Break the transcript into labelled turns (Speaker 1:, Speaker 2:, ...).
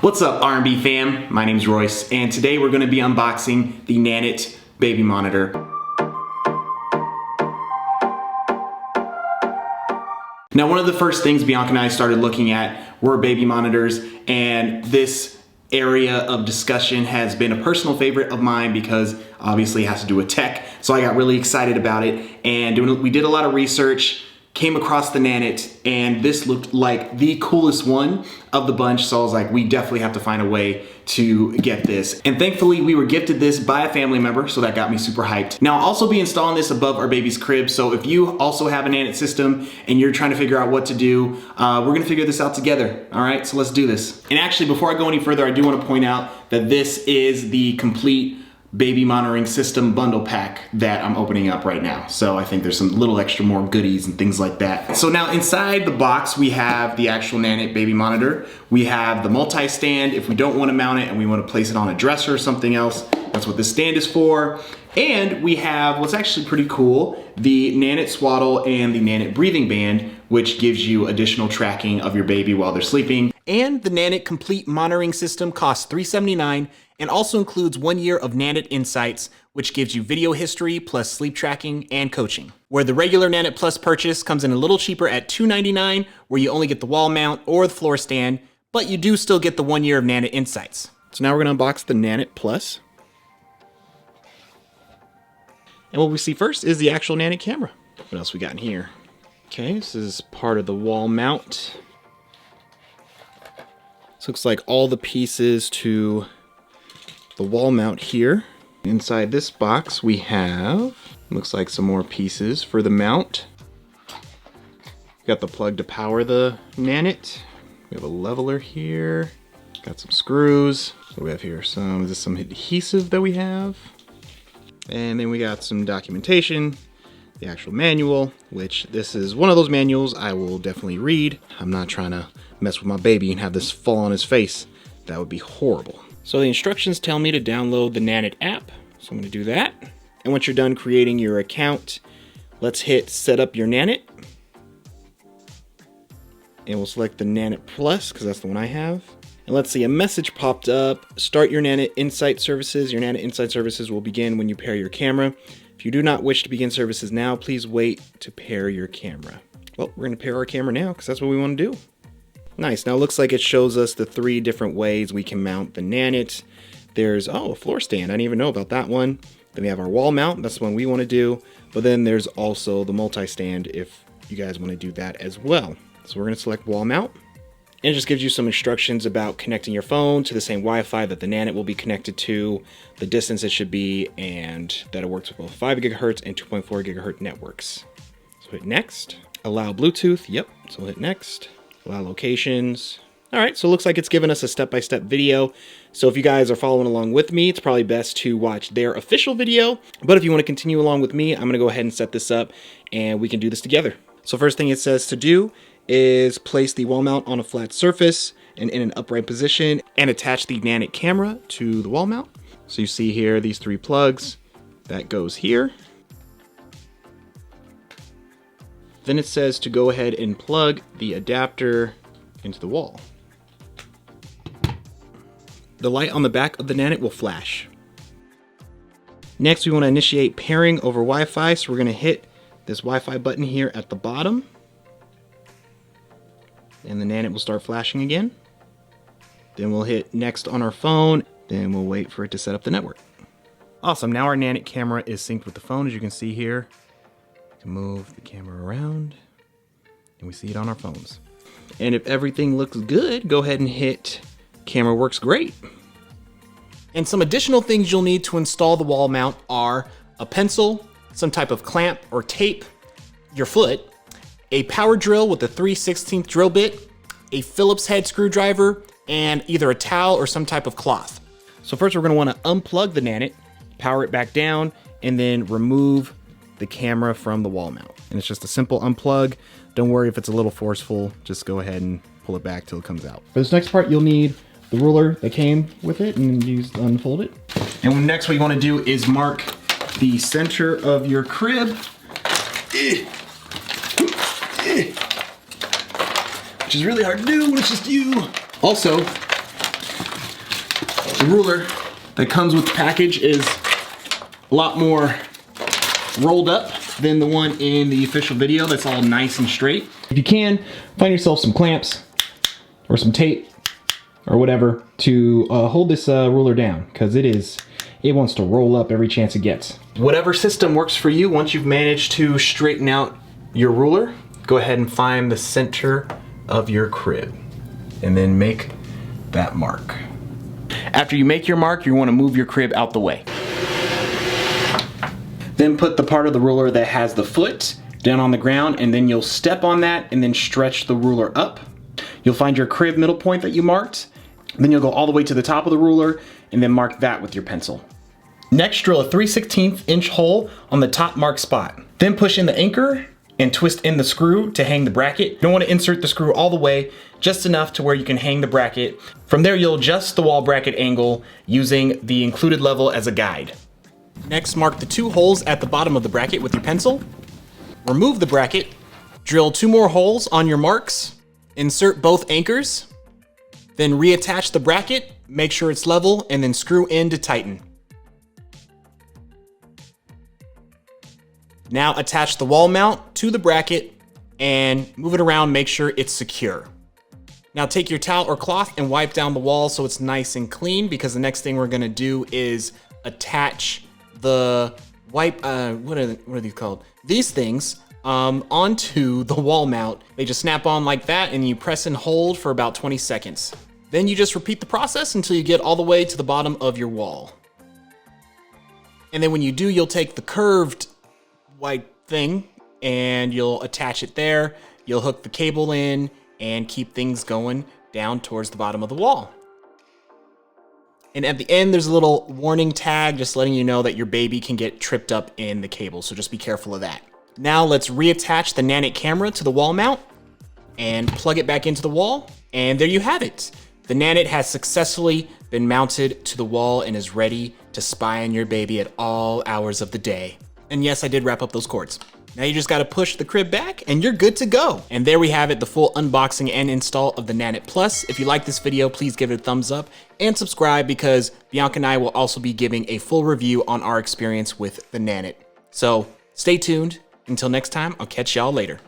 Speaker 1: What's up, R&B fam? My name's Royce, and today we're going to be unboxing the Nanit baby monitor. Now, one of the first things Bianca and I started looking at were baby monitors, and this area of discussion has been a personal favorite of mine because obviously it has to do with tech, so I got really excited about it, and we did a lot of research, came across the Nanit, and this looked like the coolest one of the bunch, so I was like, we definitely have to find a way to get this. And thankfully, we were gifted this by a family member, so that got me super hyped. Now, I'll also be installing this above our baby's crib, so if you also have a Nanit system and you're trying to figure out what to do, we're gonna figure this out together, all right? So let's do this. And actually, before I go any further, I do wanna point out that this is the complete baby monitoring system bundle pack that I'm opening up right now. So I think there's some little extra more goodies and things like that. So now inside the box, we have the actual Nanit baby monitor. We have the multi-stand if we don't want to mount it and we want to place it on a dresser or something else. That's what this stand is for. And we have what's actually pretty cool, the Nanit swaddle and the Nanit breathing band, which gives you additional tracking of your baby while they're sleeping. And the Nanit complete monitoring system costs $379 and also includes 1 year of Nanit Insights, which gives you video history plus sleep tracking and coaching. Where the regular Nanit Plus purchase comes in a little cheaper at $299, where you only get the wall mount or the floor stand, but you do still get the 1 year of Nanit Insights. So now we're gonna unbox the Nanit Plus. And what we see first is the actual Nanit camera. What else we got in here? Okay, this is part of the wall mount. This looks like all the pieces to the wall mount here. Inside this box we have, looks like some more pieces for the mount. Got the plug to power the Nanit. We have a leveler here. Got some screws. What do we have here? Is this some adhesive that we have? And then we got some documentation, the actual manual, which this is one of those manuals I will definitely read. I'm not trying to mess with my baby and have this fall on his face. That would be horrible. So the instructions tell me to download the Nanit app, so I'm gonna do that. And once you're done creating your account, let's hit set up your Nanit. And we'll select the Nanit Plus, because that's the one I have. And let's see, a message popped up. Start your Nanit Insight services. Your Nanit Insight services will begin when you pair your camera. If you do not wish to begin services now, please wait to pair your camera. Well, we're gonna pair our camera now, because that's what we wanna do. Nice, now it looks like it shows us the 3 different ways we can mount the Nanit. There's, a floor stand, I didn't even know about that one. Then we have our wall mount, that's the one we wanna do. But then there's also the multi-stand if you guys wanna do that as well. So we're gonna select wall mount. And it just gives you some instructions about connecting your phone to the same Wi-Fi that the Nanit will be connected to, the distance it should be, and that it works with both 5 gigahertz and 2.4 gigahertz networks. So hit next. Allow Bluetooth, yep, so hit next. Allow locations. All right, so it looks like it's given us a step-by-step video. So if you guys are following along with me, it's probably best to watch their official video. But if you want to continue along with me, I'm gonna go ahead and set this up and we can do this together. So first thing it says to do is place the wall mount on a flat surface and in an upright position and attach the Nanit camera to the wall mount. So you see here, these 3 plugs, that goes here. Then it says to go ahead and plug the adapter into the wall. The light on the back of the Nanit will flash. Next, we want to initiate pairing over Wi-Fi, so we're going to hit this Wi-Fi button here at the bottom. And the Nanit will start flashing again. Then we'll hit next on our phone, then we'll wait for it to set up the network. Awesome, now our Nanit camera is synced with the phone, as you can see here. To move the camera around and we see it on our phones. And if everything looks good, go ahead and hit camera works great. And some additional things you'll need to install the wall mount are a pencil, some type of clamp or tape, your foot, a power drill with a 3/16 drill bit, a Phillips head screwdriver, and either a towel or some type of cloth. So first we're gonna wanna unplug the Nanit, power it back down, and then remove the camera from the wall mount. And it's just a simple unplug. Don't worry if it's a little forceful, just go ahead and pull it back till it comes out. For this next part, you'll need the ruler that came with it and use to unfold it. And next what you wanna do is mark the center of your crib, which is really hard to do when it's just you. Also, The ruler that comes with the package is a lot more rolled up than the one in the official video that's all nice and straight. If you can, find yourself some clamps or some tape or whatever to hold this ruler down, because it wants to roll up every chance it gets. Whatever system works for you, once you've managed to straighten out your ruler, go ahead and find the center of your crib and then make that mark. After you make your mark, you want to move your crib out the way. Then put the part of the ruler that has the foot down on the ground, and then you'll step on that and then stretch the ruler up. You'll find your crib middle point that you marked. Then you'll go all the way to the top of the ruler and then mark that with your pencil. Next, drill a 3/16 inch hole on the top marked spot. Then push in the anchor and twist in the screw to hang the bracket. You don't want to insert the screw all the way, just enough to where you can hang the bracket. From there, you'll adjust the wall bracket angle using the included level as a guide. Next, mark the 2 holes at the bottom of the bracket with your pencil. Remove the bracket, drill 2 more holes on your marks, insert both anchors, then reattach the bracket, make sure it's level, and then screw in to tighten. Now attach the wall mount to the bracket and move it around, make sure it's secure. Now take your towel or cloth and wipe down the wall so it's nice and clean, because the next thing we're gonna do is attach the what are these called? These things onto the wall mount. They just snap on like that, and you press and hold for about 20 seconds. Then you just repeat the process until you get all the way to the bottom of your wall. And then when you do, you'll take the curved white thing and you'll attach it there. You'll hook the cable in and keep things going down towards the bottom of the wall. And at the end, there's a little warning tag just letting you know that your baby can get tripped up in the cable, so just be careful of that. Now let's reattach the Nanit camera to the wall mount and plug it back into the wall, and there you have it. The Nanit has successfully been mounted to the wall and is ready to spy on your baby at all hours of the day. And yes, I did wrap up those cords. Now you just gotta push the crib back and you're good to go. And there we have it, the full unboxing and install of the Nanit Plus. If you like this video, please give it a thumbs up and subscribe, because Bianca and I will also be giving a full review on our experience with the Nanit. So stay tuned. Until next time, I'll catch y'all later.